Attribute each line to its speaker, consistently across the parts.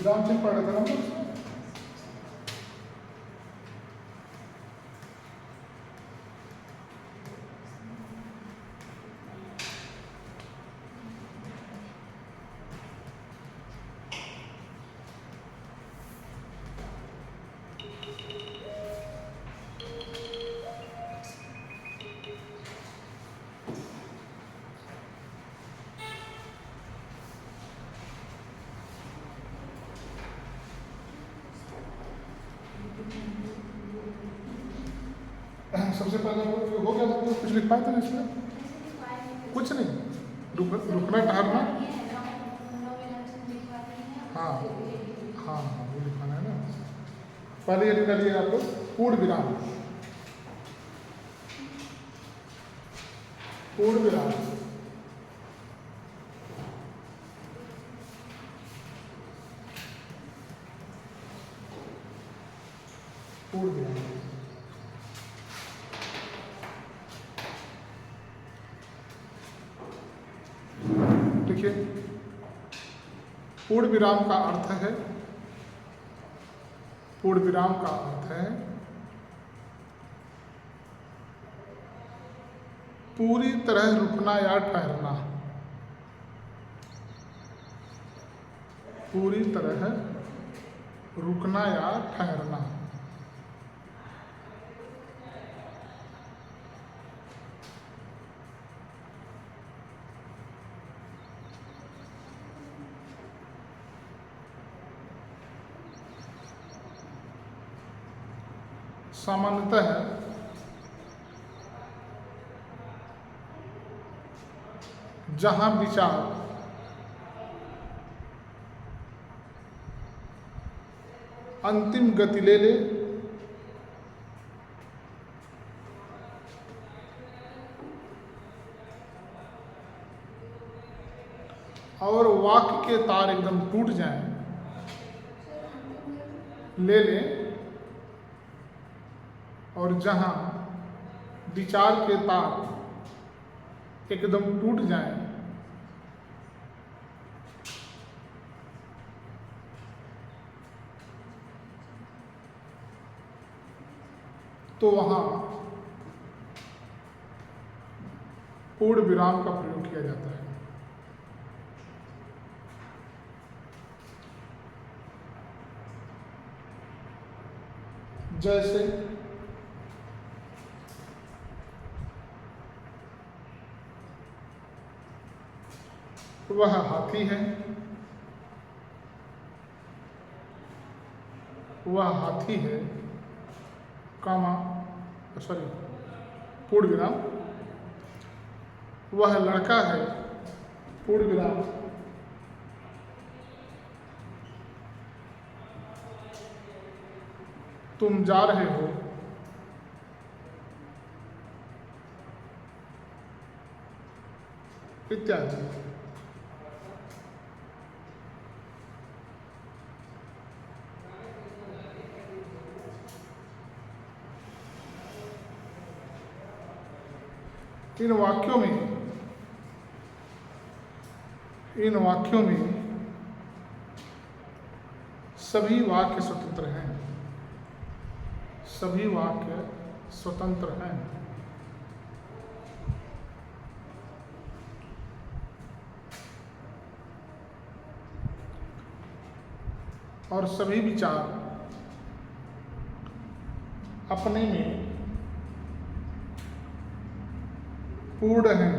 Speaker 1: विराम चिन्ह पढ़ रहे थे ना हम लोग? सबसे पहले हो गया था, कुछ लिख पाए थे ना इसमें? कुछ नहीं, रुकना ठहरना। हाँ हाँ हाँ, वो लिखाना है ना। पहले ये लिख लीजिए आप लोग, पूर्ण विराम। पूर्ण विराम, पूर्ण विराम। देखिए, पूर्ण विराम का अर्थ है, पूर्ण विराम का अर्थ है पूरी तरह रुकना या ठहरना। पूरी तरह रुकना या ठहरना। सामान्यतः जहां विचार अंतिम गति ले ले, और वाक्य के तार एकदम टूट जाएं, ले लें, और जहां विचार के तार एकदम टूट जाएं, तो वहां पूर्ण विराम का प्रयोग किया जाता है। जैसे वह हाथी है, वह हाथी है, कामा, सॉरी, पूर्ण विराम। वह लड़का है, पूर्ण विराम। तुम जा रहे हो, इत्यादि। इन वाक्यों में सभी वाक्य स्वतंत्र हैं, सभी वाक्य स्वतंत्र हैं। और सभी विचार अपने में पूर्ण हैं।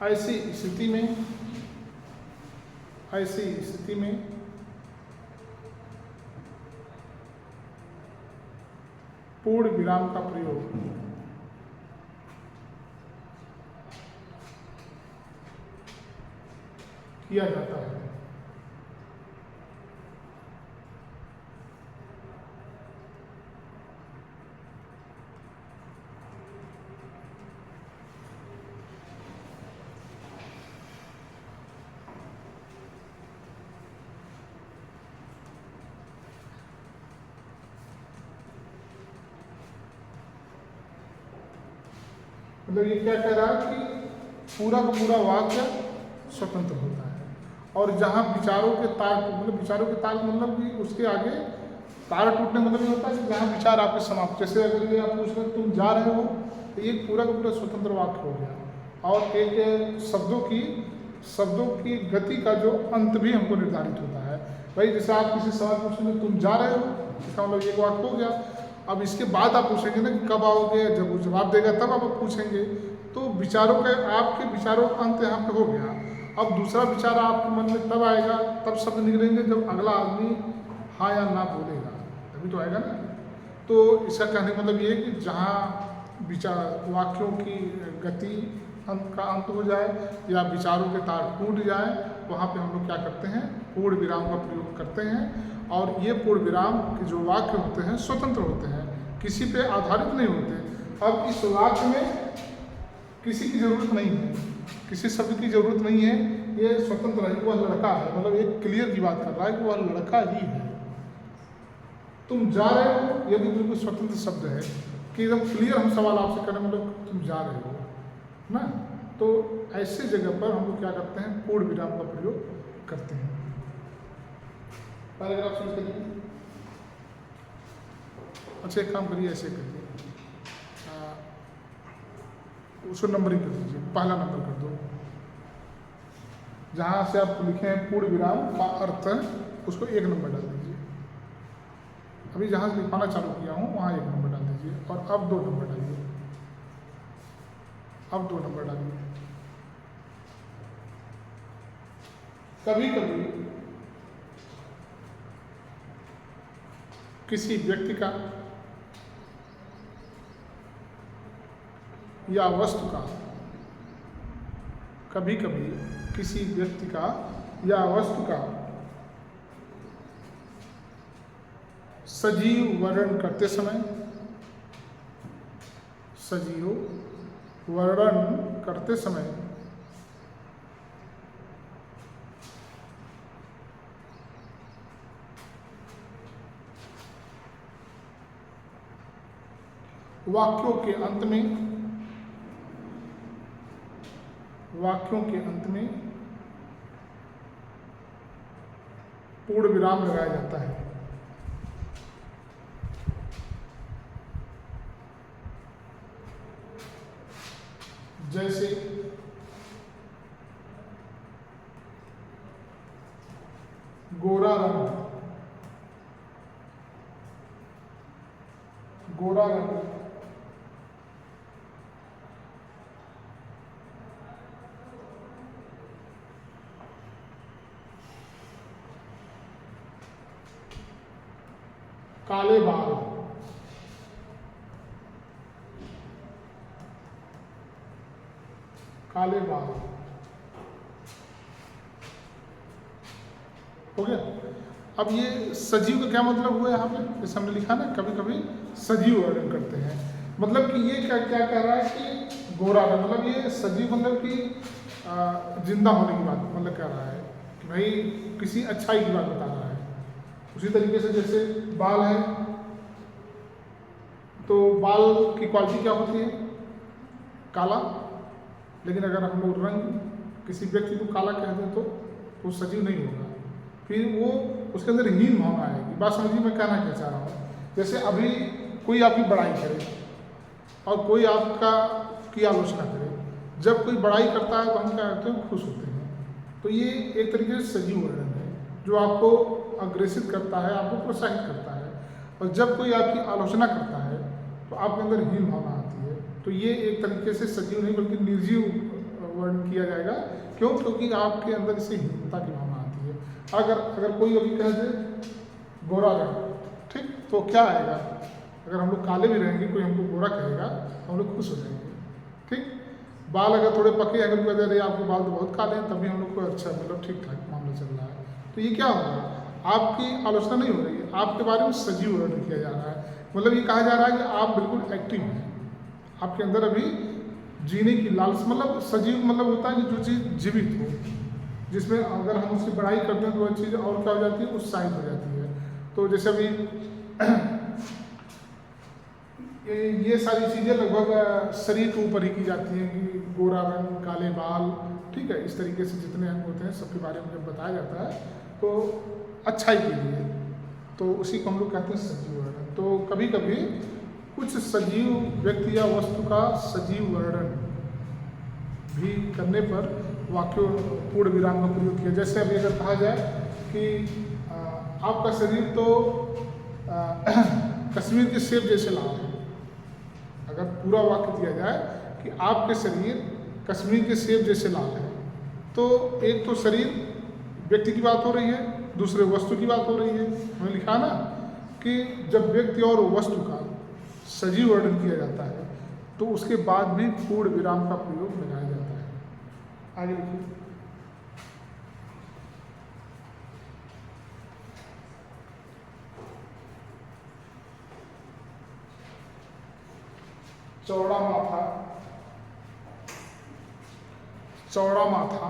Speaker 1: ऐसी स्थिति में पूर्ण विराम का प्रयोग किया जाता है। मतलब ये क्या कह रहा है कि पूरा का पूरा वाक्य स्वतंत्र होता है। और जहाँ विचारों के तार, मतलब विचारों के तार मतलब कि उसके आगे तार टूटने मतलब ये होता है कि जहाँ विचार आपके समाप्त, जैसे अगर ये आप पूछ रहे तुम जा रहे हो, तो ये पूरा का पूरा स्वतंत्र वाक्य हो गया। और एक शब्दों की गति का जो अंत भी हमको निर्धारित होता है। भाई जैसे आप किसी सवाल पूछेंगे तुम जा रहे हो, इसका मतलब एक वाक्य हो गया। अब इसके बाद आप पूछेंगे ना कि कब आओगे, जब वो जवाब देगा तब आप पूछेंगे। तो विचारों के, आपके विचारों का अंत यहाँ पे हो गया। अब दूसरा विचार आपके मन में तब आएगा, तब शब्द निकलेंगे जब अगला आदमी हाँ या ना बोलेगा, तभी तो आएगा ना। तो इसका कहने का मतलब ये है कि जहाँ विचार वाक्यों की गति का अंत हो जाए या विचारों के तार टूट जाए, वहाँ पे हम लोग क्या करते हैं, पूर्ण विराम का प्रयोग करते हैं। और ये पूर्ण विराम के जो वाक्य होते हैं स्वतंत्र होते हैं, किसी पे आधारित नहीं होते। अब इस वाक्य में किसी की ज़रूरत नहीं है, किसी शब्द की ज़रूरत नहीं है, ये स्वतंत्र है। वह लड़का है, मतलब एक क्लियर की बात कर रहा है कि वह लड़का ही है। तुम जा रहे हो, ये भी बिल्कुल स्वतंत्र शब्द है कि एकदम क्लियर हम सवाल आपसे करें, मतलब तुम जा रहे हो ना। तो ऐसे जगह पर हम लोग क्या करते हैं, पूर्ण विराम का प्रयोग करते हैं। पैराग्राफ समझ करिए। अच्छा एक काम करिए, ऐसे करिए, उसको नंबरिंग कर दीजिए, पहला नंबर कर दो। जहाँ से आप लिखे हैं पूर्ण विराम का अर्थ, उसको एक नंबर डाल दीजिए। अभी जहाँ से लिखवाना चालू किया हूँ वहाँ एक नंबर डाल दीजिए। और अब 2 नंबर डालिए, अब 2 नंबर डालिए। कभी कभी किसी व्यक्ति का या वस्तु का, कभी कभी किसी व्यक्ति का या वस्तु का सजीव वर्णन करते समय, सजीव वर्णन करते समय वाक्यों के अंत में पूर्ण विराम लगाया जाता है। जैसे गोरा रंग, गोरा रंग काले बाल, काले बाल हो गया। अब ये सजीव का क्या मतलब हुआ यहाँ पे, जैसे हमने लिखा ना, कभी कभी सजीव वर्णन करते हैं, मतलब कि ये क्या क्या कह रहा है कि गोरा का मतलब ये सजीव मतलब कि जिंदा होने की बात मतलब कह रहा है कि भाई किसी अच्छाई की बात बता रहा है। उसी तरीके से जैसे बाल है, तो बाल की क्वालिटी क्या होती है, काला। लेकिन अगर हम लोग रंग किसी व्यक्ति को काला कह दें तो वो सजीव नहीं होगा, फिर वो उसके अंदर हीन भावना आएगी। बात समझिए मैं कहना क्या चाह रहा हूँ। जैसे अभी कोई आपकी बड़ाई करे और कोई आपका की आलोचना करे, जब कोई बड़ाई करता है तो हम क्या करते हैं, खुश होते हैं। तो ये एक तरीके से सजीव वर्णन है जो आपको अग्रेसित करता है, आपको प्रोत्साहित करता है। और जब कोई आपकी आलोचना करता है तो आपके अंदर हीन भावना आती है। तो ये एक तरीके से सजीव नहीं बल्कि निर्जीव वर्णन किया जाएगा। क्यों? क्योंकि आपके अंदर इससे हीनता की भावना आती है। अगर कोई अभी कह दे गोरा रंग, ठीक, तो क्या आएगा, अगर हम लोग काले भी रहेंगे, कोई हमको गोरा कहेगा हम लोग खुश हो जाएंगे, ठीक। बाल अगर थोड़े पके, अगर कोई कह रहे आपके बाल तो बहुत काले हैं, तभी हम लोग को अच्छा मतलब ठीक ठाक मामला चल रहा है। तो ये क्या होगा, आपकी आलोचना नहीं हो रही है, आपके बारे में सजीव वर्णन किया जा रहा है। मतलब ये कहा जा रहा है कि आप बिल्कुल एक्टिव हैं, आपके अंदर अभी जीने की लालच, मतलब सजीव मतलब होता है कि जो चीज़ जीवित हो, जिसमें अगर हम उसकी बढ़ाई करते हैं तो वह चीज़ और क्या हो जाती है, उत्साहित हो जाती है। तो जैसे अभी ये सारी चीज़ें लगभग शरीर के ऊपर ही की जाती हैं कि गोरा रंग, काले बाल, ठीक है, इस तरीके से जितने अंग होते हैं सबके बारे में जब बताया जाता है तो अच्छाई के लिए, तो उसी को हम लोग कहते हैं सजीव वर्णन। तो कभी कभी कुछ सजीव व्यक्ति या वस्तु का सजीव वर्णन भी करने पर वाक्यों पूर्ण विराम का प्रयोग किया। जैसे अभी अगर कहा जाए कि आपका शरीर तो कश्मीर के सेब जैसे लाल है, अगर पूरा वाक्य दिया जाए कि आपके शरीर कश्मीर के सेब जैसे लाल है, तो एक तो शरीर व्यक्ति की बात हो रही है, दूसरे वस्तु की बात हो रही है। हमने लिखा ना कि जब व्यक्ति और वस्तु का सजीव वर्णन किया जाता है तो उसके बाद भी पूर्ण विराम का प्रयोग लगाया जाता है। आगे लिखिए। चौड़ा माथा, चौड़ा माथा,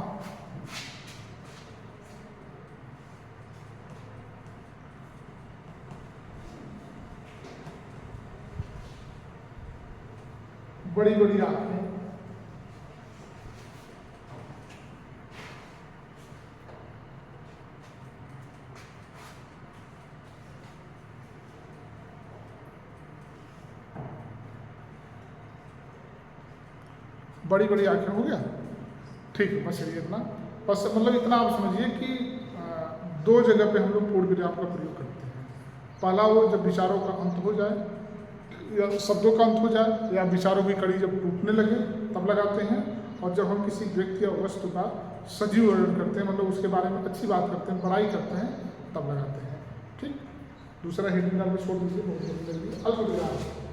Speaker 1: बड़ी बड़ी आंखें, बड़ी बड़ी आंखें, हो गया, ठीक है। बस ये इतना, बस मतलब इतना आप समझिए कि दो जगह पे हम लोग पूर्ण विराम का प्रयोग करते हैं। पहला वो जब विचारों का अंत हो जाए या शब्दों का अंत हो जाए या विचारों की कड़ी जब टूटने लगे तब लगाते हैं, और जब हम किसी व्यक्ति या वस्तु का सजीव वर्णन करते हैं, मतलब उसके बारे में अच्छी बात करते हैं, बड़ाई करते हैं, तब लगाते हैं। ठीक, दूसरा हेडिंग डाल के छोड़ दीजिए, बहुत जल्दी अल्प विराम।